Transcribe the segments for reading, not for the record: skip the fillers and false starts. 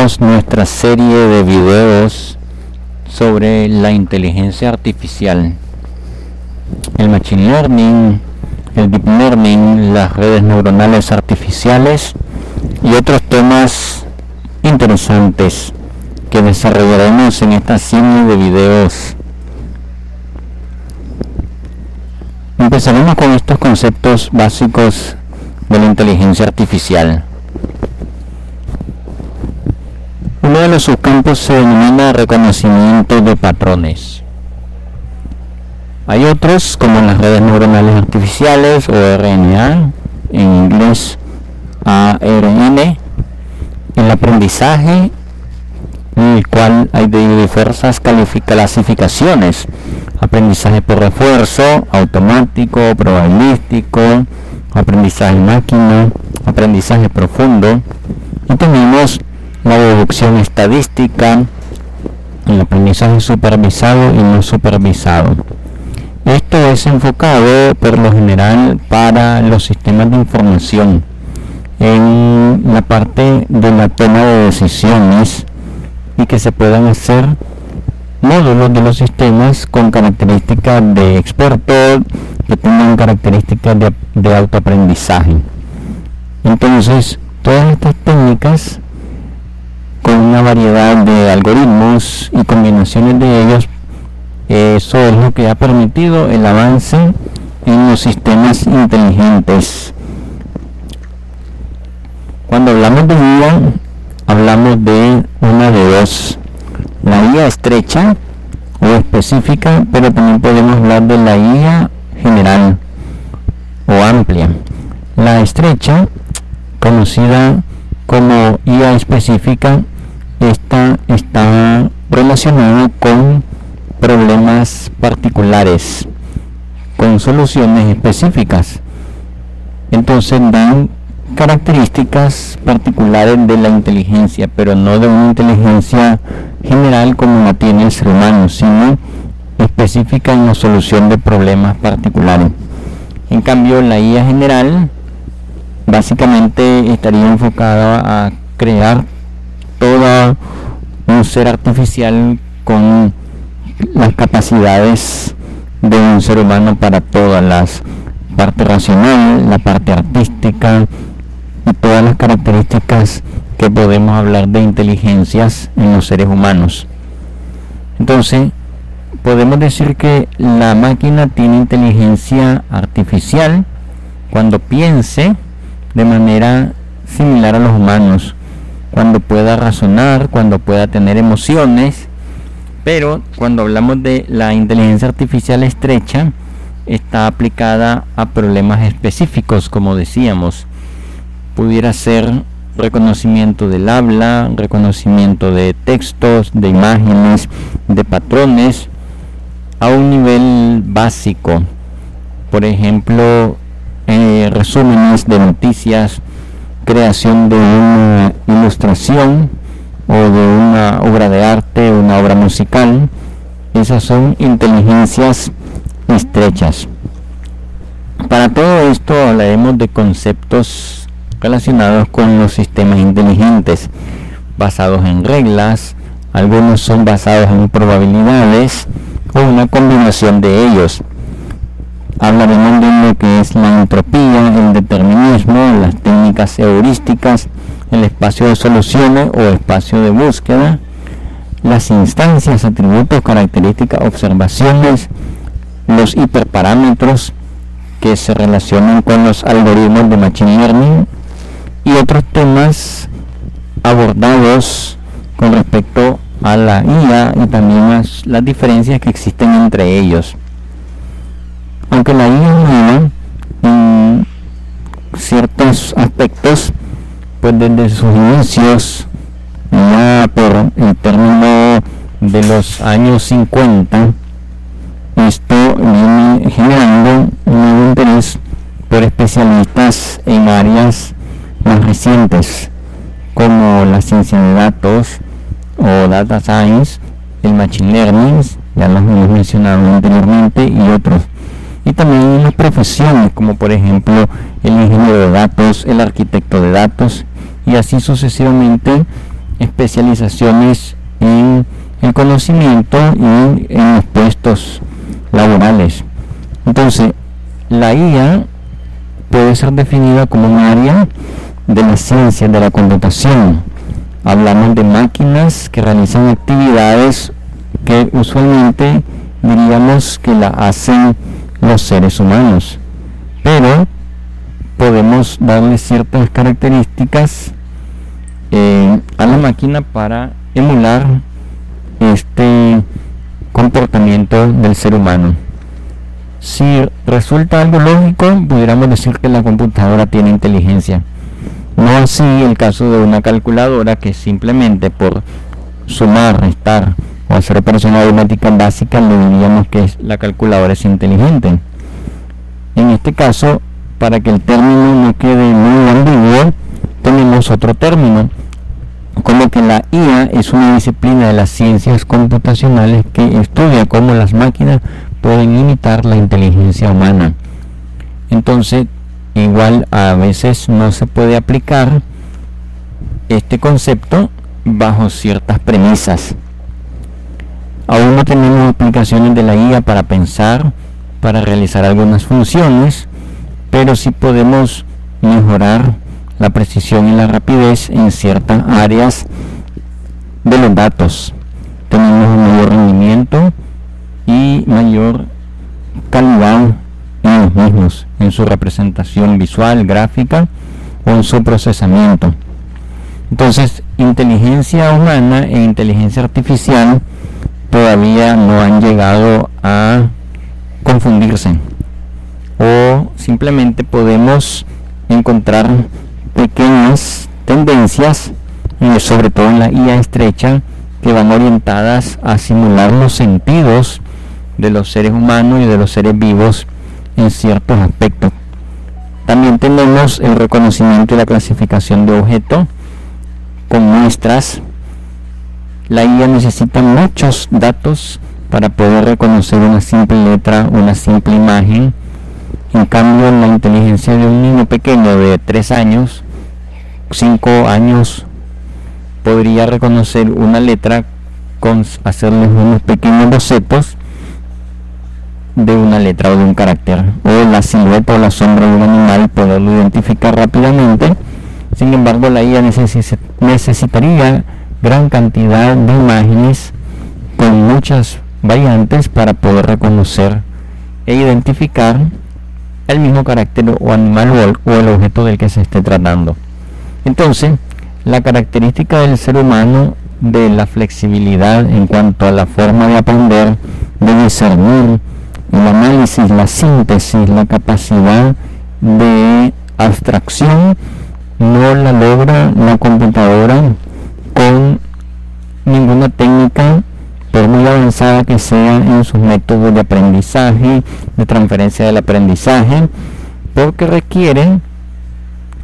Continuamos nuestra serie de videos sobre la inteligencia artificial, el machine learning, el deep learning, las redes neuronales artificiales y otros temas interesantes que desarrollaremos en esta serie de videos. Empezaremos con estos conceptos básicos de la inteligencia artificial. Uno de los subcampos se denomina reconocimiento de patrones. Hay otros como las redes neuronales artificiales o RNA, en inglés ARN, el aprendizaje, en el cual hay de diversas clasificaciones: aprendizaje por refuerzo, automático, probabilístico, aprendizaje máquina, aprendizaje profundo, y tenemos la deducción estadística, el aprendizaje supervisado y no supervisado. Esto es enfocado por lo general para los sistemas de información en la parte de la toma de decisiones, y que se puedan hacer módulos de los sistemas con características de experto, que tengan características de autoaprendizaje. Entonces, todas estas técnicas con una variedad de algoritmos y combinaciones de ellos, eso es lo que ha permitido el avance en los sistemas inteligentes. Cuando hablamos de IA, hablamos de una de dos: la IA estrecha o específica, pero también podemos hablar de la IA general o amplia. La estrecha, conocida como IA específica, esta está relacionada con problemas particulares, con soluciones específicas. Entonces dan características particulares de la inteligencia, pero no de una inteligencia general como la tiene el ser humano, sino específica en la solución de problemas particulares. En cambio, la IA general básicamente estaría enfocada a crear todo un ser artificial con las capacidades de un ser humano para todas las partes racional, la parte artística y todas las características que podemos hablar de inteligencias en los seres humanos. Entonces, podemos decir que la máquina tiene inteligencia artificial cuando piense de manera similar a los humanos, cuando pueda razonar, cuando pueda tener emociones. Pero cuando hablamos de la inteligencia artificial estrecha, está aplicada a problemas específicos, como decíamos. Pudiera ser reconocimiento del habla, reconocimiento de textos, de imágenes, de patrones, a un nivel básico. Por ejemplo, resúmenes de noticias, creación de una ilustración o de una obra de arte, una obra musical. Esas son inteligencias estrechas. Para todo esto hablaremos de conceptos relacionados con los sistemas inteligentes, basados en reglas. Algunos son basados en probabilidades o una combinación de ellos. Hablaremos de lo que es la entropía, el determinismo, las técnicas heurísticas, el espacio de soluciones o espacio de búsqueda, las instancias, atributos, características, observaciones, los hiperparámetros que se relacionan con los algoritmos de machine learning y otros temas abordados con respecto a la IA y también las diferencias que existen entre ellos. Aunque la IA es nueva en ciertos aspectos, pues desde sus inicios, ya por el término de los años 50, esto viene generando un nuevo interés por especialistas en áreas más recientes, como la ciencia de datos o data science, el machine learning, ya los hemos mencionado anteriormente, y otros. Y también en las profesiones, como por ejemplo el ingeniero de datos, el arquitecto de datos, y así sucesivamente especializaciones en el conocimiento y en los puestos laborales. Entonces, la IA puede ser definida como un área de la ciencia de la computación. Hablamos de máquinas que realizan actividades que usualmente diríamos que la hacen los seres humanos, pero podemos darle ciertas características a la máquina para emular este comportamiento del ser humano. Si resulta algo lógico, pudiéramos decir que la computadora tiene inteligencia. No así el caso de una calculadora, que simplemente por sumar, restar o hacer operaciones aritméticas básicas le diríamos que la calculadora es inteligente. En este caso, para que el término no quede muy ambiguo, tenemos otro término, como que la IA es una disciplina de las ciencias computacionales que estudia cómo las máquinas pueden imitar la inteligencia humana. Entonces, igual a veces no se puede aplicar este concepto bajo ciertas premisas. Aún no tenemos aplicaciones de la IA para pensar, para realizar algunas funciones, pero sí podemos mejorar la precisión y la rapidez en ciertas áreas de los datos. Tenemos un mayor rendimiento y mayor calidad en los mismos, en su representación visual, gráfica o en su procesamiento. Entonces, inteligencia humana e inteligencia artificial todavía no han llegado a confundirse, o simplemente podemos encontrar pequeñas tendencias, sobre todo en la IA estrecha, que van orientadas a simular los sentidos de los seres humanos y de los seres vivos en ciertos aspectos. También tenemos el reconocimiento y la clasificación de objetos con muestras. La IA necesita muchos datos para poder reconocer una simple letra, una simple imagen. En cambio, la inteligencia de un niño pequeño de 3 años, 5 años, podría reconocer una letra con hacerles unos pequeños bocetos de una letra o de un carácter, o la silueta o la sombra de un animal, poderlo identificar rápidamente. Sin embargo, la IA necesitaría gran cantidad de imágenes con muchas variantes para poder reconocer e identificar el mismo carácter o animal o el objeto del que se esté tratando. Entonces, la característica del ser humano de la flexibilidad en cuanto a la forma de aprender, de discernir, el análisis, la síntesis, la capacidad de abstracción, no la logra la computadora con ninguna técnica, por muy avanzada que sea en sus métodos de aprendizaje, de transferencia del aprendizaje, porque requieren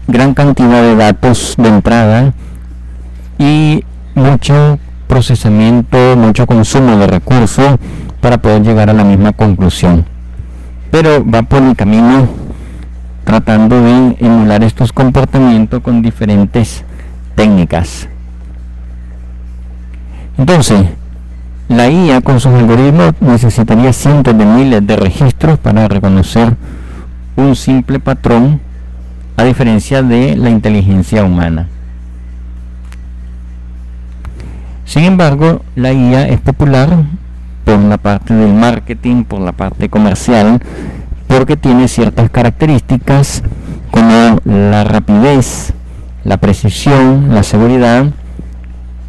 gran cantidad de datos de entrada y mucho procesamiento, mucho consumo de recursos para poder llegar a la misma conclusión. Pero va por el camino tratando de emular estos comportamientos con diferentes técnicas. Entonces, la IA con sus algoritmos necesitaría cientos de miles de registros para reconocer un simple patrón, a diferencia de la inteligencia humana. Sin embargo, la IA es popular por la parte del marketing, por la parte comercial, porque tiene ciertas características como la rapidez, la precisión, la seguridad,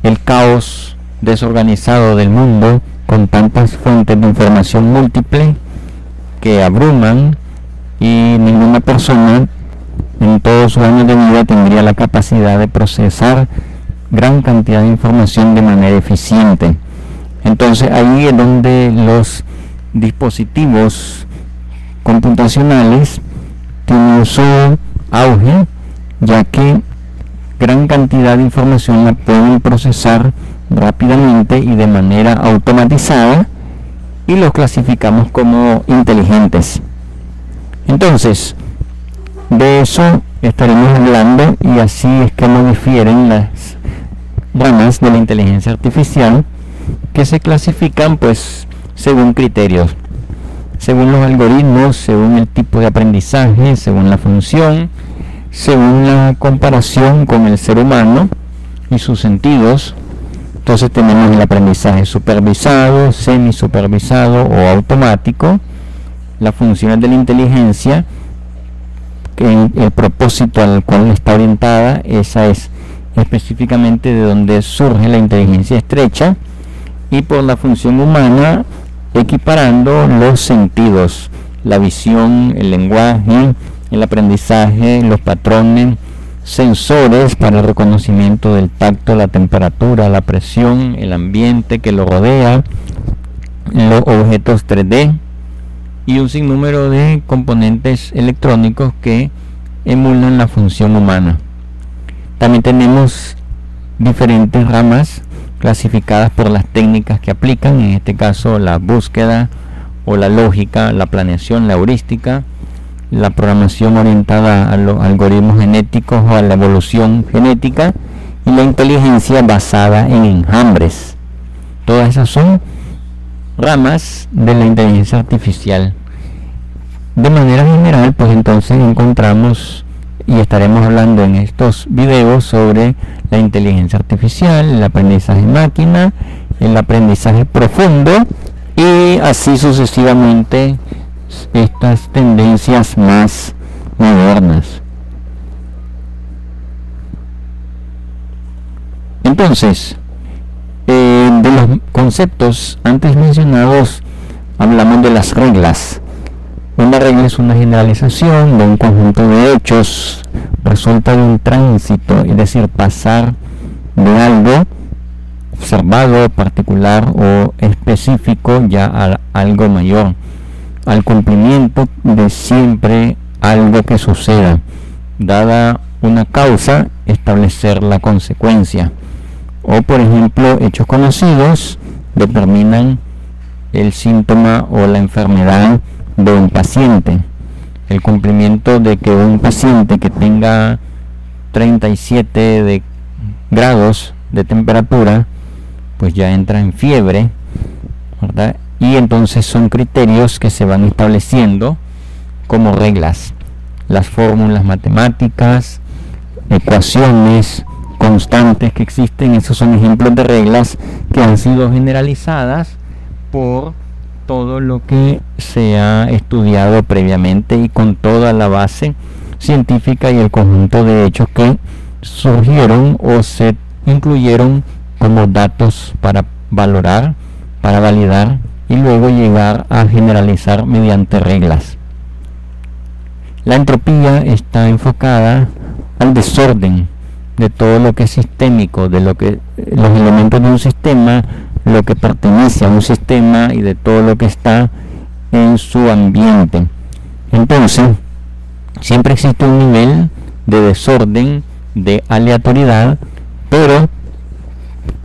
el caos desorganizado del mundo con tantas fuentes de información múltiple que abruman, y ninguna persona en todos sus años de vida tendría la capacidad de procesar gran cantidad de información de manera eficiente. Entonces ahí es donde los dispositivos computacionales tienen su auge, ya que gran cantidad de información la pueden procesar rápidamente y de manera automatizada, y los clasificamos como inteligentes. Entonces, de eso estaremos hablando, y así es que nos difieren las ramas de la inteligencia artificial que se clasifican pues según criterios, según los algoritmos, según el tipo de aprendizaje, según la función, según la comparación con el ser humano y sus sentidos. Entonces tenemos el aprendizaje supervisado, semisupervisado o automático, las funciones de la inteligencia, que el propósito al cual está orientada, esa es específicamente de donde surge la inteligencia estrecha, y por la función humana equiparando los sentidos, la visión, el lenguaje, el aprendizaje, los patrones, sensores para el reconocimiento del tacto, la temperatura, la presión, el ambiente que lo rodea, los objetos 3D y un sinnúmero de componentes electrónicos que emulan la función humana. También tenemos diferentes ramas clasificadas por las técnicas que aplican, en este caso la búsqueda o la lógica, la planeación, la heurística, la programación orientada a los algoritmos genéticos o a la evolución genética, y la inteligencia basada en enjambres. Todas esas son ramas de la inteligencia artificial. De manera general, pues entonces encontramos y estaremos hablando en estos videos sobre la inteligencia artificial, el aprendizaje máquina, el aprendizaje profundo y así sucesivamente estas tendencias más modernas. Entonces, de los conceptos antes mencionados, hablamos de las reglas. Una regla es una generalización de un conjunto de hechos, resulta de un tránsito, es decir, pasar de algo observado, particular o específico ya a algo mayor, al cumplimiento de siempre algo que suceda, dada una causa, establecer la consecuencia. O por ejemplo, hechos conocidos determinan el síntoma o la enfermedad de un paciente. El cumplimiento de que un paciente que tenga 37 grados de temperatura pues ya entra en fiebre, ¿verdad? Y entonces son criterios que se van estableciendo como reglas. Las fórmulas matemáticas, ecuaciones, constantes que existen, esos son ejemplos de reglas que han sido generalizadas por todo lo que se ha estudiado previamente y con toda la base científica y el conjunto de hechos que surgieron o se incluyeron como datos para valorar, para validar y luego llegar a generalizar mediante reglas. La entropía está enfocada al desorden de todo lo que es sistémico, de lo que los elementos de un sistema, lo que pertenece a un sistema y de todo lo que está en su ambiente. Entonces, siempre existe un nivel de desorden, de aleatoriedad, pero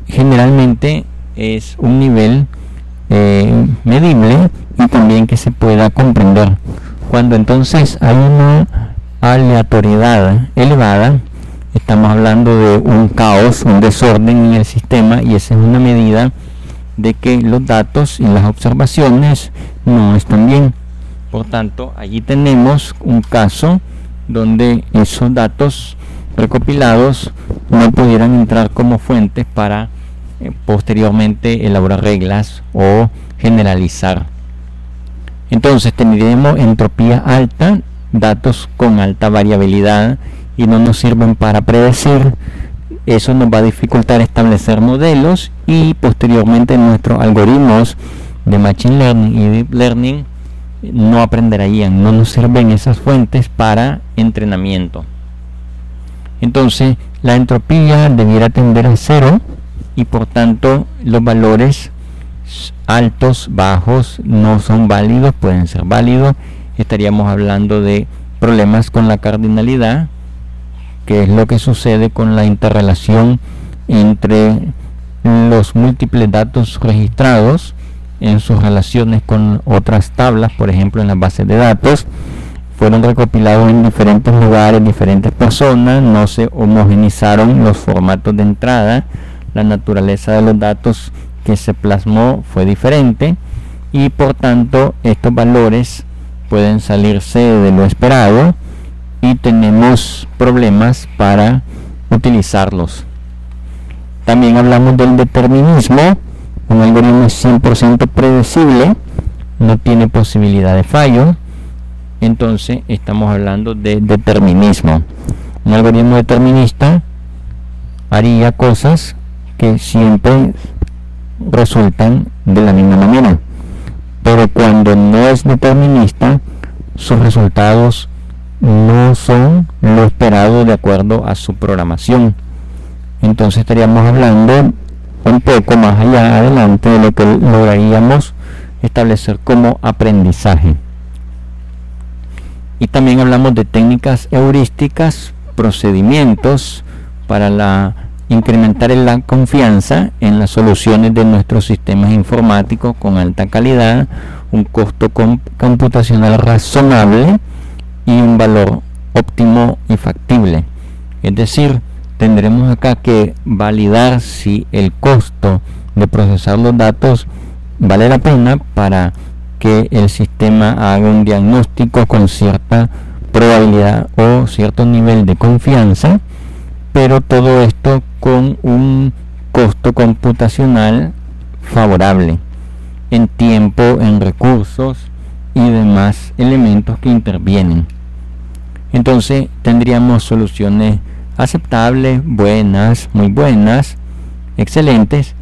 generalmente es un nivel medible y también que se pueda comprender. Cuando entonces hay una aleatoriedad elevada, estamos hablando de un caos, un desorden en el sistema, y esa es una medida de que los datos y las observaciones no están bien. Por tanto, allí tenemos un caso donde esos datos recopilados no pudieran entrar como fuentes para posteriormente elaborar reglas o generalizar. Entonces tendremos entropía alta, datos con alta variabilidad y no nos sirven para predecir. Eso nos va a dificultar establecer modelos y posteriormente nuestros algoritmos de Machine Learning y Deep Learning no aprenderían, no nos sirven esas fuentes para entrenamiento. Entonces la entropía debiera tender a cero y por tanto los valores altos, bajos no son válidos, pueden ser válidos. Estaríamos hablando de problemas con la cardinalidad, que es lo que sucede con la interrelación entre los múltiples datos registrados en sus relaciones con otras tablas. Por ejemplo, en las bases de datos fueron recopilados en diferentes lugares, diferentes personas, no se homogenizaron los formatos de entrada, la naturaleza de los datos que se plasmó fue diferente y por tanto estos valores pueden salirse de lo esperado y tenemos problemas para utilizarlos. También hablamos del determinismo. Un algoritmo es 100% predecible, no tiene posibilidad de fallo, entonces estamos hablando de determinismo. Un algoritmo determinista haría cosas que siempre resultan de la misma manera, pero cuando no es determinista, sus resultados no son lo esperado de acuerdo a su programación. Entonces estaríamos hablando un poco más allá adelante de lo que lograríamos establecer como aprendizaje. Y también hablamos de técnicas heurísticas, procedimientos para incrementar la confianza en las soluciones de nuestros sistemas informáticos con alta calidad, un costo computacional razonable y un valor óptimo y factible. Es decir, tendremos acá que validar si el costo de procesar los datos vale la pena para que el sistema haga un diagnóstico con cierta probabilidad o cierto nivel de confianza, pero todo esto con un costo computacional favorable en tiempo, en recursos y demás elementos que intervienen. Entonces tendríamos soluciones aceptables, buenas, muy buenas, excelentes,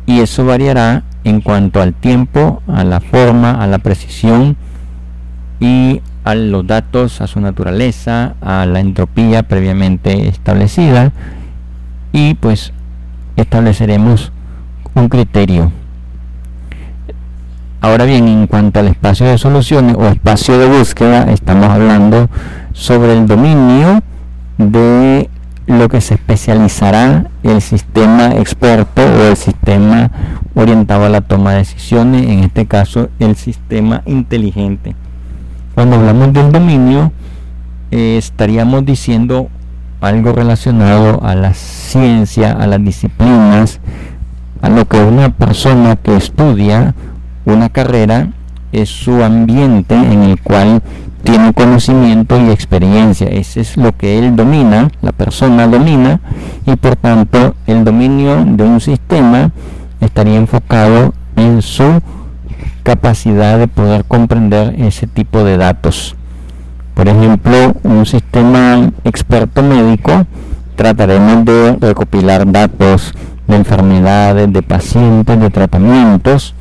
y eso variará en cuanto al tiempo, a la forma, a la precisión y a los datos, a su naturaleza, a la entropía previamente establecida, y pues estableceremos un criterio. Ahora bien, en cuanto al espacio de soluciones o espacio de búsqueda, estamos hablando sobre el dominio de lo que se especializará el sistema experto o el sistema orientado a la toma de decisiones, en este caso el sistema inteligente. Cuando hablamos del dominio, estaríamos diciendo algo relacionado a la ciencia, a las disciplinas, a lo que una persona que estudia una carrera es su ambiente en el cual tiene conocimiento y experiencia. Ese es lo que él domina, la persona domina, y por tanto el dominio de un sistema estaría enfocado en su capacidad de poder comprender ese tipo de datos. Por ejemplo, un sistema experto médico, trataremos de recopilar datos de enfermedades, de pacientes, de tratamientos,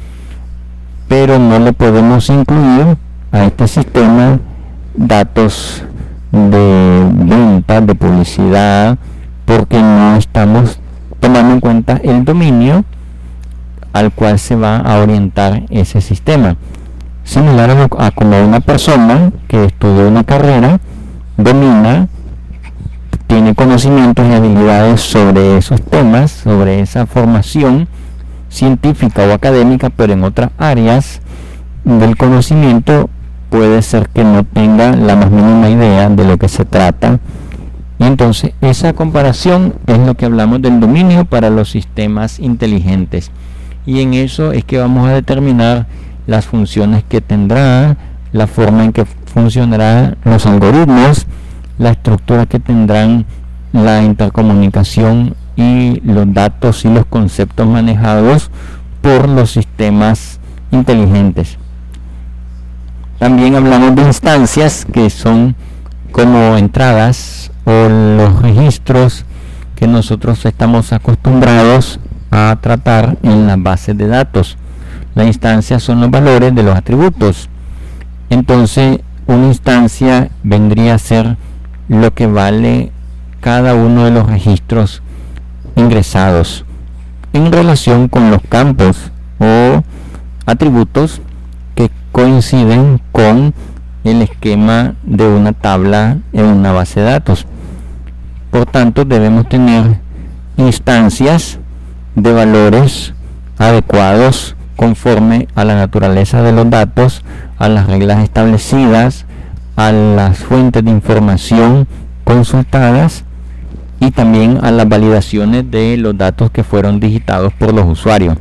pero no le podemos incluir a este sistema datos de venta, de publicidad, porque no estamos tomando en cuenta el dominio al cual se va a orientar ese sistema. Similar a como una persona que estudió una carrera, domina, tiene conocimientos y habilidades sobre esos temas, sobre esa formación científica o académica, pero en otras áreas del conocimiento puede ser que no tenga la más mínima idea de lo que se trata, y entonces esa comparación es lo que hablamos del dominio para los sistemas inteligentes, y en eso es que vamos a determinar las funciones que tendrá, la forma en que funcionarán los algoritmos, la estructura que tendrán, la intercomunicación y los datos y los conceptos manejados por los sistemas inteligentes. También hablamos de instancias, que son como entradas o los registros que nosotros estamos acostumbrados a tratar en las bases de datos. Las instancias son los valores de los atributos. Entonces, una instancia vendría a ser lo que vale cada uno de los registros ingresados en relación con los campos o atributos que coinciden con el esquema de una tabla en una base de datos. Por tanto, debemos tener instancias de valores adecuados conforme a la naturaleza de los datos, a las reglas establecidas, a las fuentes de información consultadas y también a las validaciones de los datos que fueron digitados por los usuarios.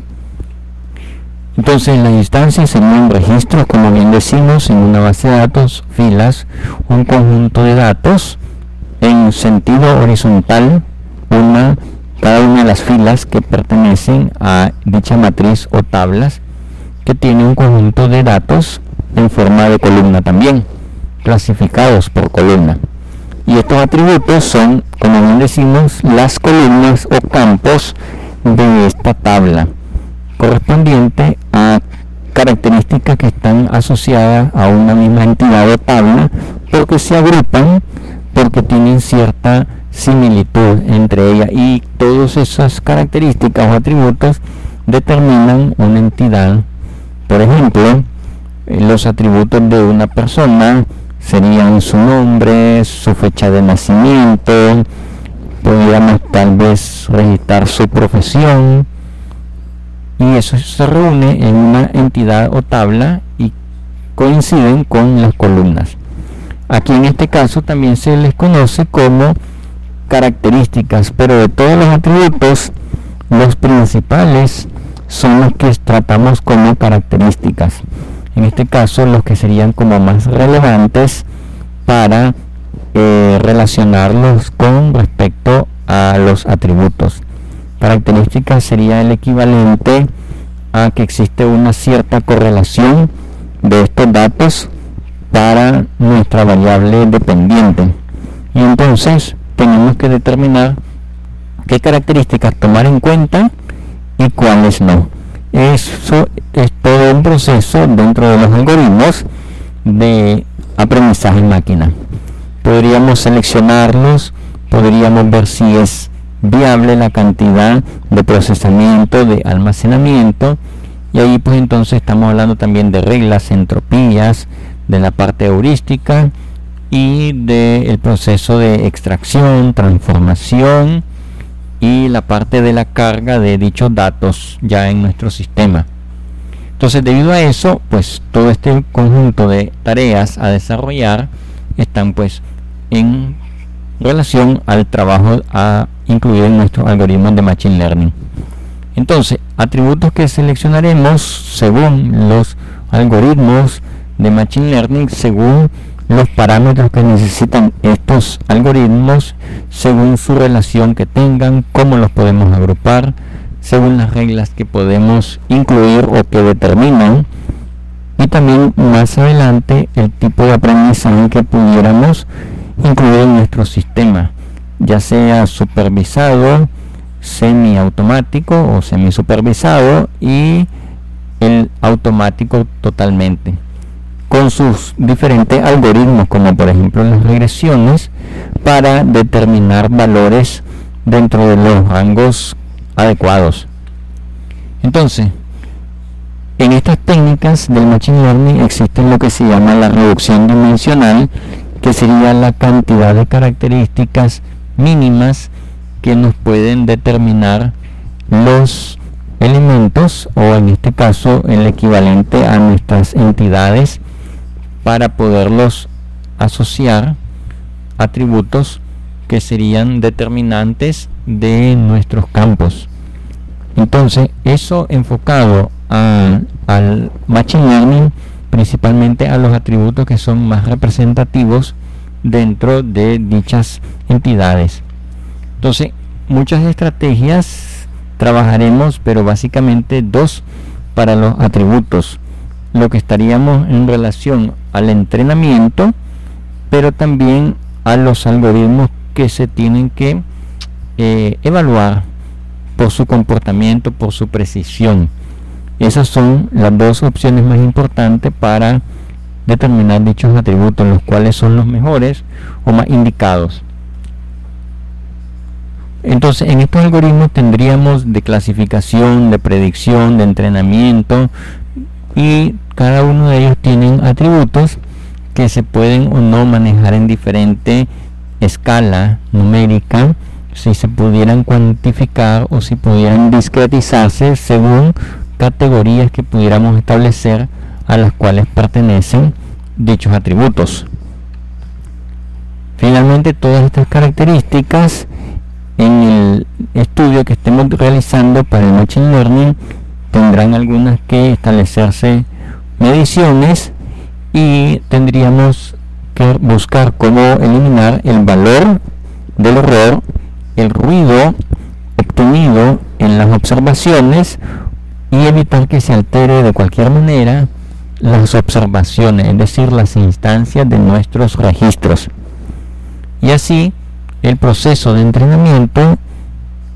Entonces, las instancias serían registros, como bien decimos, en una base de datos, filas, un conjunto de datos en sentido horizontal, cada una de las filas que pertenecen a dicha matriz o tablas, que tiene un conjunto de datos en forma de columna también, clasificados por columna. Y estos atributos son, como bien decimos, las columnas o campos de esta tabla, correspondiente a características que están asociadas a una misma entidad o tabla, porque se agrupan, porque tienen cierta similitud entre ellas, y todas esas características o atributos determinan una entidad. Por ejemplo, los atributos de una persona serían su nombre, su fecha de nacimiento, podríamos tal vez registrar su profesión, y eso se reúne en una entidad o tabla y coinciden con las columnas. Aquí en este caso también se les conoce como características, pero de todos los atributos, los principales son los que tratamos como características. En este caso, los que serían como más relevantes para relacionarlos con respecto a los atributos. Características sería el equivalente a que existe una cierta correlación de estos datos para nuestra variable dependiente, y entonces tenemos que determinar qué características tomar en cuenta y cuáles no. Eso es todo un proceso dentro de los algoritmos de aprendizaje en máquina. Podríamos seleccionarlos, podríamos ver si es viable la cantidad de procesamiento, de almacenamiento, y ahí pues entonces estamos hablando también de reglas, entropías, de la parte heurística y del proceso de extracción, transformación y la parte de la carga de dichos datos ya en nuestro sistema. Entonces, debido a eso, pues todo este conjunto de tareas a desarrollar están pues en relación al trabajo a incluir en nuestros algoritmos de Machine Learning. Entonces, atributos que seleccionaremos según los algoritmos de Machine Learning, según los parámetros que necesitan estos algoritmos, según su relación que tengan, cómo los podemos agrupar, según las reglas que podemos incluir o que determinan, y también más adelante el tipo de aprendizaje que pudiéramos incluir en nuestro sistema, ya sea supervisado, semiautomático o semisupervisado, y el automático totalmente, con sus diferentes algoritmos, como por ejemplo las regresiones, para determinar valores dentro de los rangos adecuados. Entonces, en estas técnicas del Machine Learning existe lo que se llama la reducción dimensional, que sería la cantidad de características mínimas que nos pueden determinar los elementos, o en este caso el equivalente a nuestras entidades, para poderlos asociar atributos que serían determinantes de nuestros campos. Entonces, eso enfocado al Machine Learning, principalmente a los atributos que son más representativos dentro de dichas entidades. Entonces, muchas estrategias trabajaremos, pero básicamente dos para los atributos. Lo que estaríamos en relación al entrenamiento, pero también a los algoritmos que se tienen que evaluar por su comportamiento, por su precisión. Esas son las dos opciones más importantes para determinar dichos atributos, los cuales son los mejores o más indicados. Entonces, en estos algoritmos tendríamos de clasificación, de predicción, de entrenamiento, y cada uno de ellos tienen atributos que se pueden o no manejar en diferente escala numérica, si se pudieran cuantificar o si pudieran discretizarse según categorías que pudiéramos establecer a las cuales pertenecen dichos atributos. Finalmente, todas estas características en el estudio que estemos realizando para el Machine Learning tendrán algunas que establecerse mediciones y tendríamos que buscar cómo eliminar el valor del error, el ruido obtenido en las observaciones y evitar que se altere de cualquier manera las observaciones, es decir, las instancias de nuestros registros. Y así el proceso de entrenamiento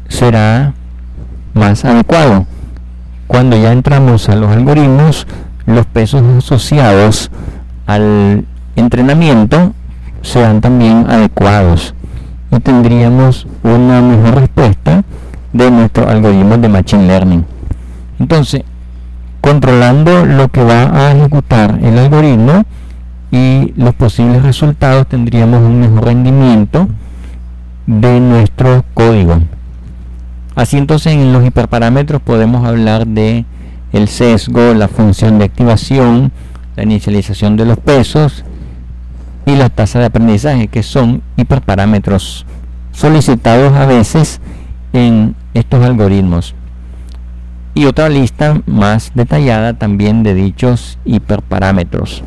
será más adecuado. Cuando ya entramos a los algoritmos, los pesos asociados al entrenamiento serán también adecuados y tendríamos una mejor respuesta de nuestros algoritmos de Machine Learning. Entonces, controlando lo que va a ejecutar el algoritmo y los posibles resultados, tendríamos un mejor rendimiento de nuestro código. Así entonces, en los hiperparámetros podemos hablar de el sesgo, la función de activación, la inicialización de los pesos y la tasa de aprendizaje, que son hiperparámetros solicitados a veces en estos algoritmos, y otra lista más detallada también de dichos hiperparámetros.